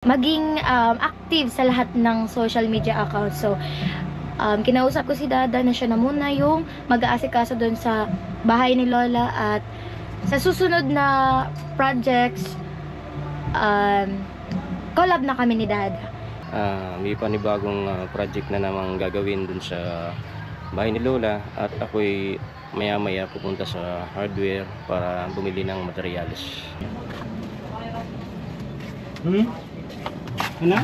maging active sa lahat ng social media accounts. So, kinausap ko si Dada na siya na muna yung mag-aasikaso doon sa bahay ni Lola, at sa susunod na projects, collab na kami ni Dada. May panibagong project na namang gagawin dun sa bahay ni Lola, at ako'y maya-maya pupunta sa hardware para bumili ng materyales. Ano?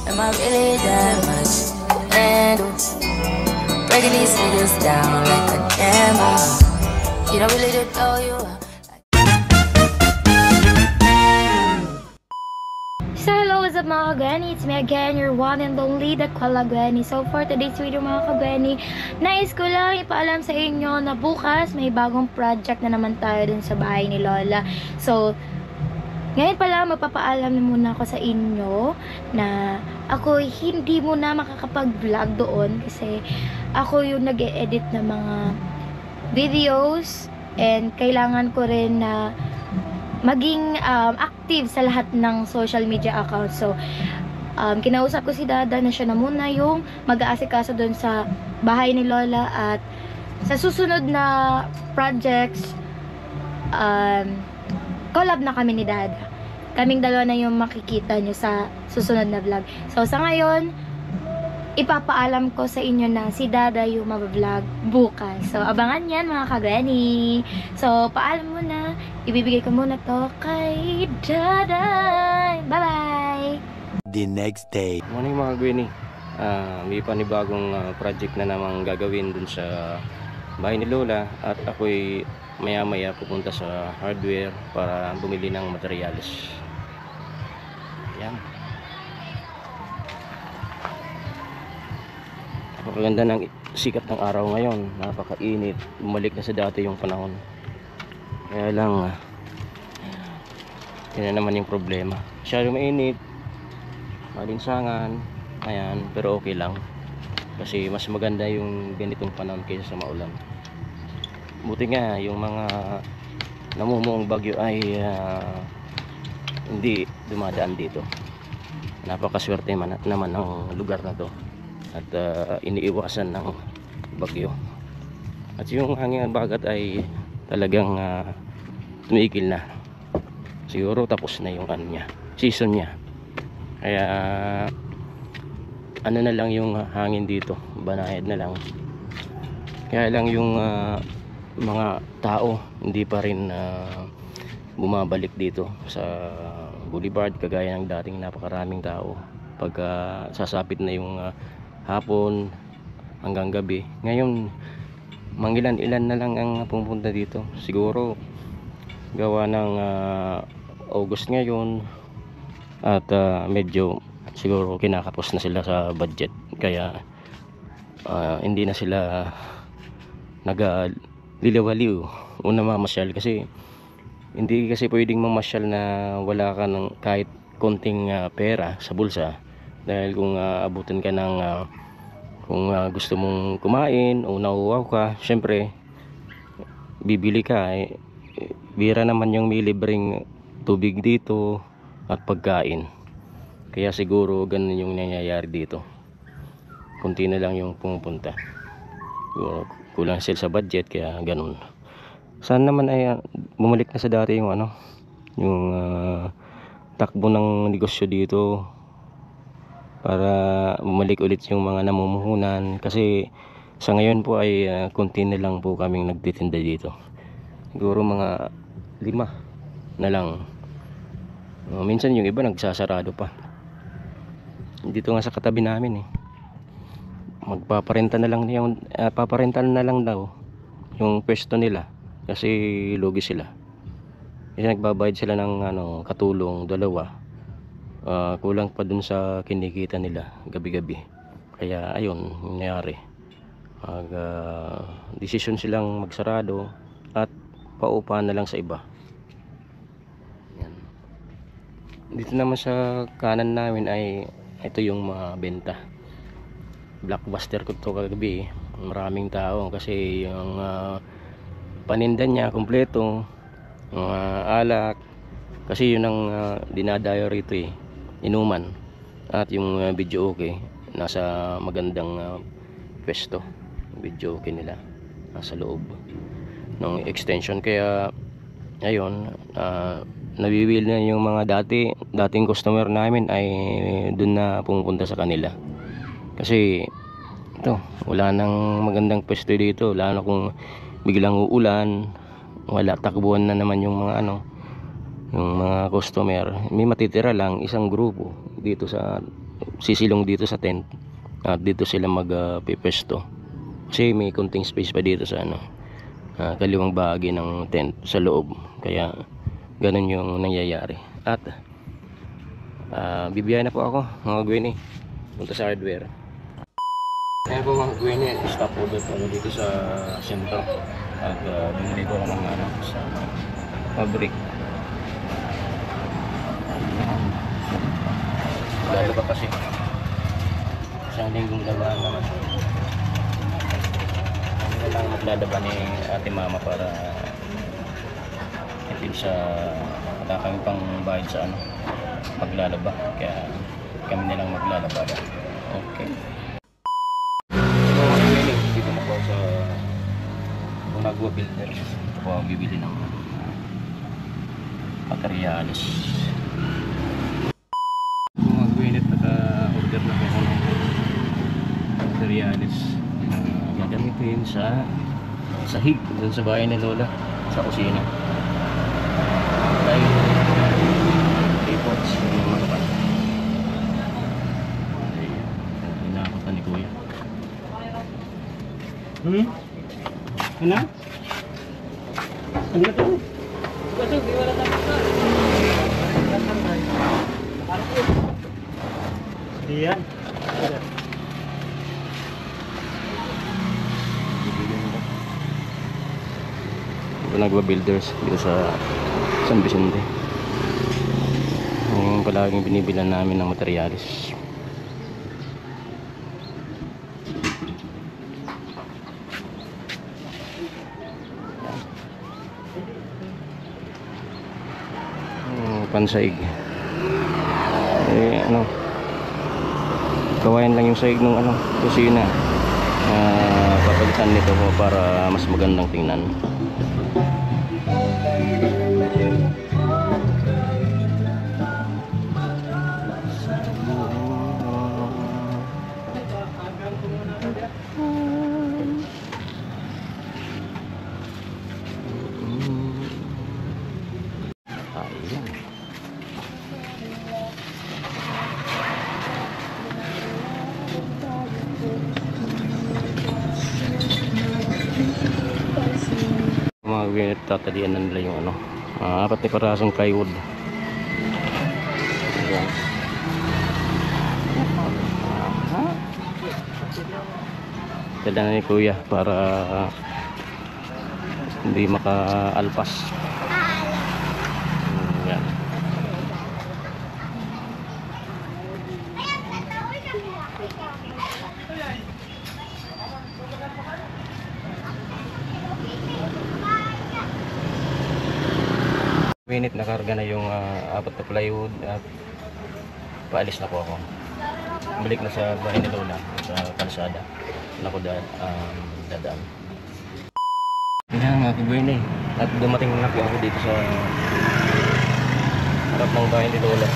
Am I really that much to handle? Breaking these niggas down like a camera. You don't really know you. So hello, what's up mga kagwani? It's me again, your one and only Dakwala Gwenny. So for today's video mga kagwani, nais ko lang ipaalam sa inyo na bukas may bagong project na naman tayo dun sa bahay ni Lola. So ngayon pala magpapaalam na muna ako sa inyo na ako hindi muna makakapag-vlog doon kasi ako yung nag-e-edit ng mga videos, and kailangan ko rin na maging active sa lahat ng social media accounts. So, kinausap ko si Dada na siya na muna yung mag-aasikaso doon sa bahay ni Lola, at sa susunod na projects, collab na kami ni Dada. Kaming dalawa na yung makikita nyo sa susunod na vlog. So, sa ngayon, ipapaalam ko sa inyo na si Dada yung mabablog bukas. So, abangan yan mga kagwani. So, paalam muna. Ibibigay ko muna to kay Dada. Bye-bye! The next day. Morning mga Gwenny. May panibagong project na namang gagawin dun sa bahay ni Lola, at ako'y maya-maya pupunta sa hardware para bumili ng materyales. Yan. Napakaganda ng sikat ng araw ngayon. Napakainit. Bumalik na sa dati yung panahon. Kaya lang, yun na naman yung problema. Masyadong mainit, malinsangan, ayan, pero okay lang. Kasi mas maganda yung ganitong panahon kaysa sa maulan. Buti nga yung mga namumuong bagyo ay hindi dumadaan dito. Napakaswerte naman ng lugar na to, at iniiwasan ng bagyo. At yung hangin bagat ay talagang tumigil na. Siguro tapos na yung season niya. Kaya ano na lang yung hangin dito, banayad na lang. Kaya lang yung mga tao hindi pa rin bumabalik dito sa Boulevard kagaya ng dating napakaraming tao pagka sasapit na yung hapon hanggang gabi. Ngayon mangilan-ilan na lang ang pupunta dito. Siguro gawa ng August ngayon, at medyo siguro kinakapos na sila sa budget, kaya hindi na sila nagliliwaliw o namamasyal, kasi hindi kasi pwedeng mamasyal na wala ka ng kahit konting pera sa bulsa. Dahil kung abutin ka ng kung gusto mong kumain o nauuhaw ka, syempre bibili ka, bira naman yung may libreng tubig dito at pagkain. Kaya siguro ganun yung nangyayari dito. Kunti na lang yung pumupunta. Kulang sila sa budget, kaya ganun. Sana naman ay bumalik na sa dati yung yung takbo ng negosyo dito, para bumalik ulit yung mga namumuhunan. Kasi sa ngayon po ay kunti na lang po kaming nagtitinda dito. Siguro mga 5 na lang. Minsan yung iba nagsasarado pa. Dito nga sa katabi namin magpaparenta na lang yung paparenta na lang daw yung pwesto nila, kasi lugi sila. Kasi nagbabayad sila ng katulong 2, kulang pa dun sa kinikita nila gabi-gabi. Kaya ayun nangyari, desisyon silang magsarado at paupahan na lang sa iba. Yan. Dito naman sa kanan namin ay ito yung mga benta. Blockbuster ko to kagabi, maraming tao kasi yung paninda niya kumpleto, mga alak, kasi yun ang dinadayo rito inuman. At yung video okay, nasa magandang pwesto. Video okay nila nasa loob ng extension, kaya ayun, nabibil na yung mga dating customer namin ay dun na pumupunta sa kanila. Kasi ito, wala nang magandang pwesto dito, lalo kung biglang uulan, wala, takbuhan na naman yung mga yung mga customer. May matitira lang isang grupo dito sa sisilong dito sa tent, at dito sila magpipwesto kasi may konting space pa dito sa kaliwang bahagi ng tent sa loob, kaya ganun yung nangyayari. At bibiyahe na po ako mga Gwenny, punta sa hardware. Kaya po mga Gwenny, stop over po dito sa sentro, at bumili ko lang ng sa fabric. Lalo pa kasi isang linggong labahan naman, ano lang maglalaba ni ate mama para tipid sa wala kami pang bayad sa paglalaba, kaya kami nilang maglalaba. Okay, so dito na po sa Gunagwa Builders. Ito po ang bibili ng materialis. Naka-order na po ako ng materialis na gagamitin sa sahig dun sa bahay ni Lola, sa kusina. Dahil reports yung mga kapal. Inakutan ni Kuya. Ano? Ano na to? Baso, di wala tayo sa. Diyan. Gunagwa Builders dito sa San Vicente. Yung palaging binibilan namin ng materialis. Pansaig. Kawayan lang yung saig ng kusina. Papalitan nito po para mas magandang tingnan. Mga tatalian na nila yung apat na parasong plywood. Ayan. Tala na ni Kuya para hindi makaalpas. Ayan. Minute nakarga na yung apat na plywood at paalis na po ako. Balik na sa bahay ni Lola sa kalsada na ko dadaan. Yan mga kagwene, at dumating na po ako dito sa harap ng bahay ni Lola.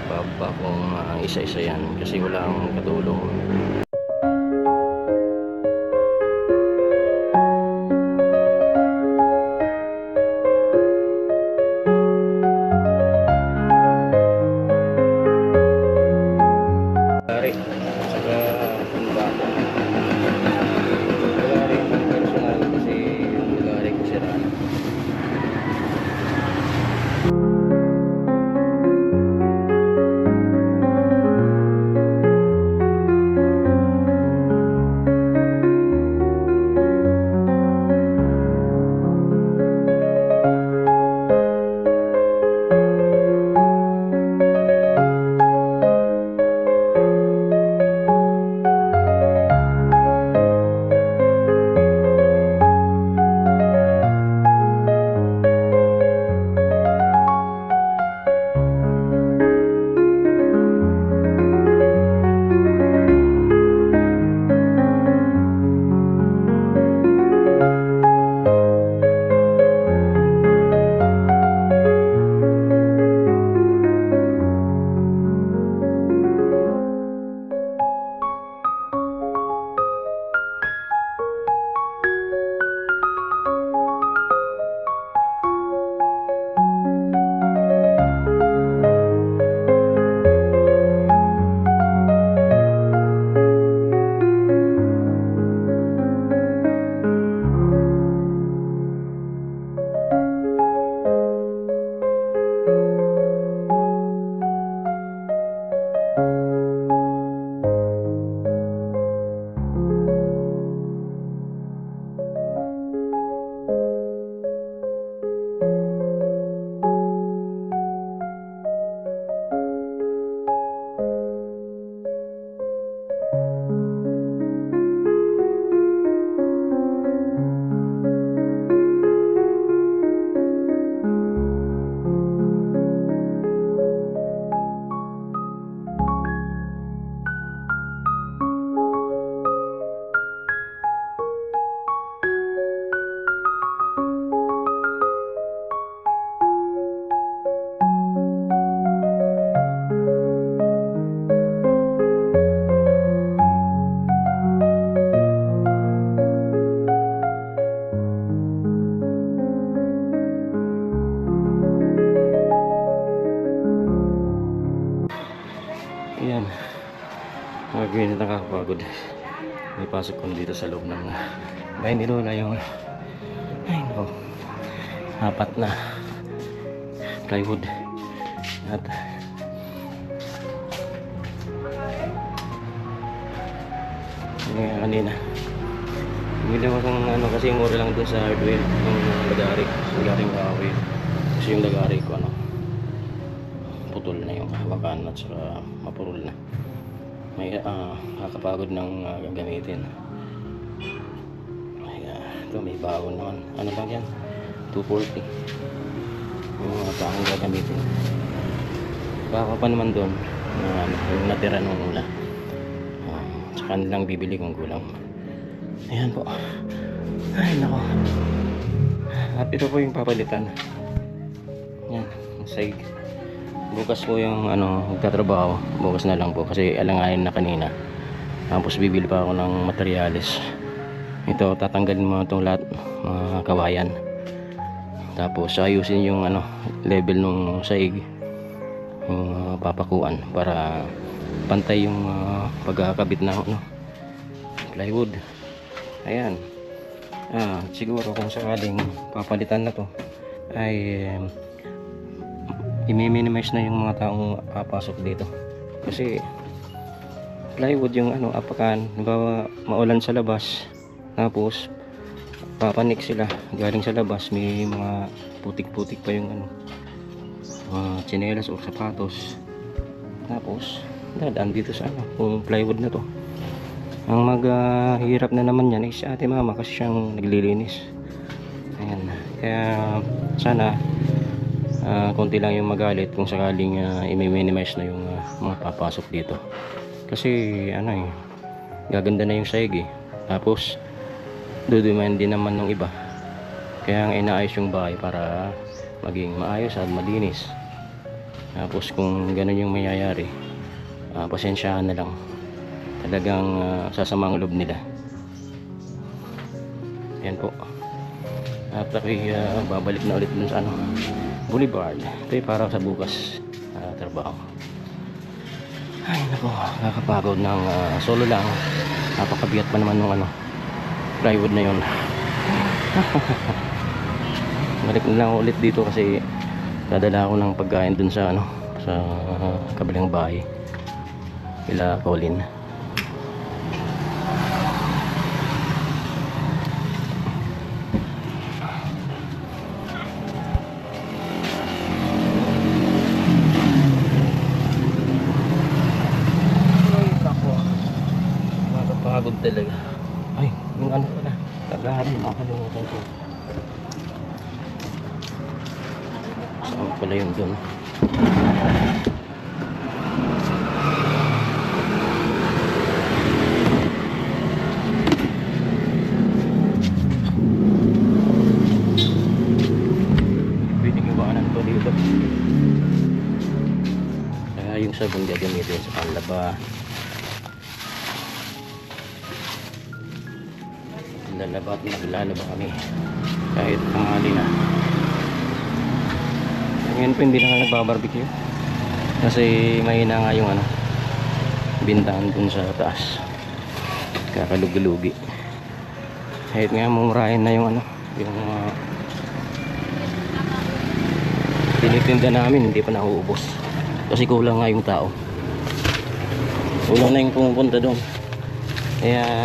Baba kung isa-isa yan kasi wala akong katulong. Nakakapagod. May pasok ko dito sa loob ng bahay ni Lola yung ay no, 4 na plywood at kanina bumili ko ng ano kasi mura lang dun sa hardware yung lagaring kahoy kasi yung lagari ko ano putol na yung hawakan at saka mapurol na may kakapagod ng gagamitin. Ito may baon naman, ano ba yan, 240 yung mga taong gagamitin. Baka pa naman doon yung natira ng ula, sa kanilang bibili kong gulang. Ayan po, ay nako, at ito po yung papalitan. Yan, saig. Bukas po yung magtatrabaho, bukas na lang po kasi alanganin na kanina. Tapos bibili pa ako ng materyales. Ito tatanggalin mo itong lahat mga kawayan. Tapos ayusin yung level ng saig, yung papakuan para pantay yung pagkakabit ng plywood. Ayan. Siguro kung sakaling papalitan na to ay i-minimize na yung mga taong papasok dito kasi plywood yung apakan, halimbawa maulan sa labas tapos papanik sila galing sa labas, may mga putik-putik pa yung tsinelas o sapatos, tapos dadaan dito sa kung plywood na to. Ang maghihirap na naman yan ay si ate mama kasi siyang naglilinis. Ayan, kaya sana konti lang yung magalit kung sakaling i-minimize na yung mga papasok dito kasi gaganda na yung saig tapos dudumayan din naman ng iba, kaya ang inaayos yung bahay para maging maayos at malinis. Tapos kung ganun yung mayayari, pasensyahan na lang, talagang sasama ang loob nila. Yan po, at ako'y babalik na ulit dun sa Boulevard. Ito para sa bukas trabaho. Ay nako, nakakapagod ng solo lang, napakabigat pa naman ng plywood na yun. Balik na lang ulit dito kasi dadala ako ng pagkain dun sa sa kabilang bahay ila Colin. Nakakapagod talaga. Ay, yung pala, tagahan, makakalimutan ko. Saan pala yun dun? Pwede gawanan to dito. Kaya yung sabon gagamitin sa panlaba. Lalaba at maglalaba kami kahit tanghali na. Ngayon po hindi na nga nagbabarbecue kasi mahina nga yung bintahan dun sa taas, kakalug-lugi. Kahit nga mumurahin na yung yung tinitinda namin, hindi pa nauubos kasi kulang nga yung tao, kulang na yung pumupunta doon. Kaya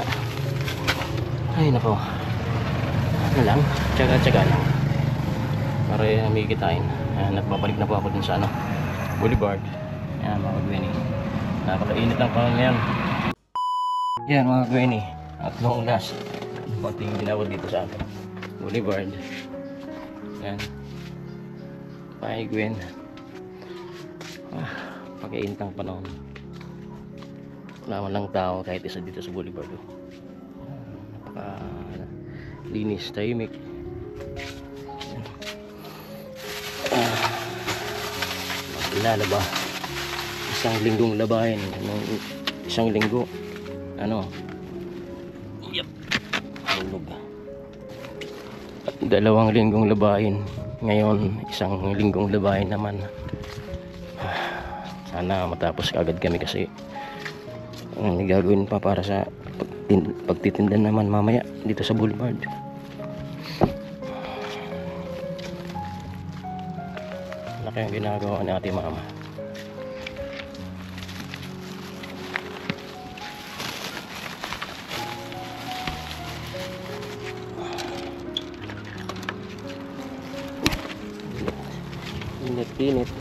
ay nako, lang, tsaga-tsaga lang para may kitain. Nagbabalik na po ako dun sa Boulevard. Ayan mga Gwenny, napakainit lang pa ngayon. Yan mga Gwenny, at long last konting ginawa dito sa Boulevard. Yan, bye Gwen. Pagkainit ang panahon, wala man lang tao kahit isa dito sa Boulevard. Linis, tahimik. Lalaba, isang linggong labahin, isang linggo yep, hulog. At 2 linggong labahin, ngayon isang linggong labahin naman. Sana matapos agad kami kasi May gagawin pa para sa pagtitinda naman mamaya dito sa boulevard. Laki ang ginagawa ni ate mama. Init-init.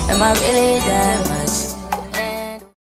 Am I really that much?